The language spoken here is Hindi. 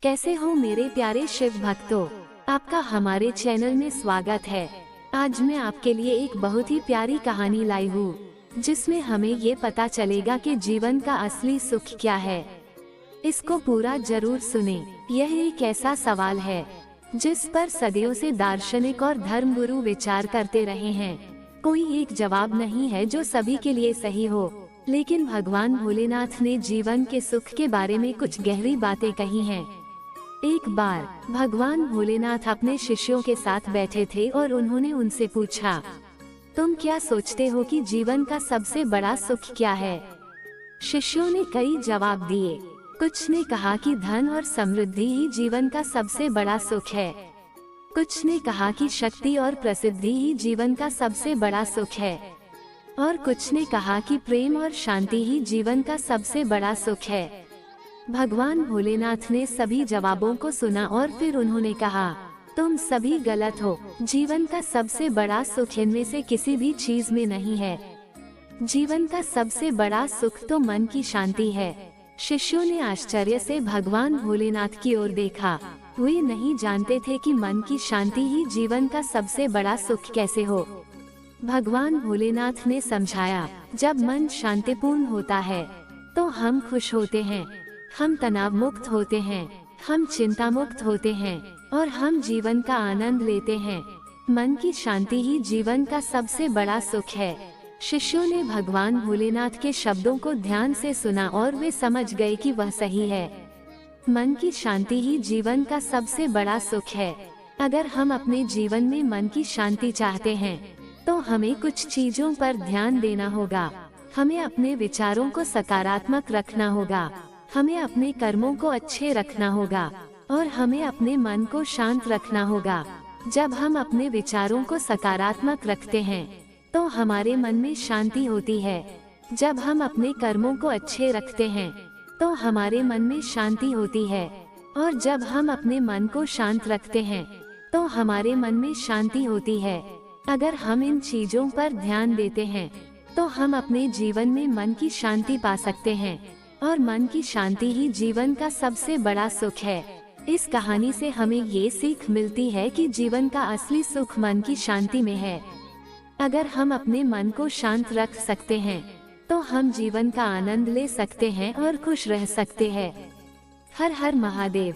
कैसे हो मेरे प्यारे शिव भक्तों, आपका हमारे चैनल में स्वागत है। आज मैं आपके लिए एक बहुत ही प्यारी कहानी लाई हूँ, जिसमें हमें ये पता चलेगा कि जीवन का असली सुख क्या है। इसको पूरा जरूर सुने। यह एक ऐसा सवाल है जिस पर सदियों से दार्शनिक और धर्मगुरु विचार करते रहे हैं। कोई एक जवाब नहीं है जो सभी के लिए सही हो, लेकिन भगवान भोलेनाथ ने जीवन के सुख के बारे में कुछ गहरी बातें कही हैं। एक बार भगवान भोलेनाथ अपने शिष्यों के साथ बैठे थे और उन्होंने उनसे पूछा, तुम क्या सोचते हो कि जीवन का सबसे बड़ा सुख क्या है? शिष्यों ने कई जवाब दिए। कुछ ने कहा कि धन और समृद्धि ही जीवन का सबसे बड़ा सुख है। कुछ ने कहा कि शक्ति और प्रसिद्धि ही जीवन का सबसे बड़ा सुख है। और कुछ ने कहा कि प्रेम और शांति ही जीवन का सबसे बड़ा सुख है। भगवान भोलेनाथ ने सभी जवाबों को सुना और फिर उन्होंने कहा, तुम सभी गलत हो। जीवन का सबसे बड़ा सुख इनमें से किसी भी चीज में नहीं है। जीवन का सबसे बड़ा सुख तो मन की शांति है। शिष्यों ने आश्चर्य से भगवान भोलेनाथ की ओर देखा। वे नहीं जानते थे कि मन की शांति ही जीवन का सबसे बड़ा सुख कैसे हो। भगवान भोलेनाथ ने समझाया, जब मन शांतिपूर्ण होता है तो हम खुश होते हैं, हम तनाव मुक्त होते हैं, हम चिंता मुक्त होते हैं और हम जीवन का आनंद लेते हैं। मन की शांति ही जीवन का सबसे बड़ा सुख है। शिष्यों ने भगवान भोलेनाथ के शब्दों को ध्यान से सुना और वे समझ गए कि वह सही है। मन की शांति ही जीवन का सबसे बड़ा सुख है। अगर हम अपने जीवन में मन की शांति चाहते हैं तो हमें कुछ चीजों पर ध्यान देना होगा। हमें अपने विचारों को सकारात्मक रखना होगा, हमें अपने कर्मों को अच्छे रखना होगा और हमें अपने मन को शांत रखना होगा। जब हम अपने विचारों को सकारात्मक रखते हैं तो हमारे मन में शांति होती है। जब हम अपने कर्मों को अच्छे रखते हैं तो हमारे मन में शांति होती है। और जब हम अपने मन को शांत रखते हैं तो हमारे मन में शांति होती है। अगर हम इन चीजों पर ध्यान देते हैं तो हम अपने जीवन में मन की शांति पा सकते हैं और मन की शांति ही जीवन का सबसे बड़ा सुख है। इस कहानी से हमें ये सीख मिलती है कि जीवन का असली सुख मन की शांति में है। अगर हम अपने मन को शांत रख सकते हैं तो हम जीवन का आनंद ले सकते हैं और खुश रह सकते हैं। हर हर महादेव।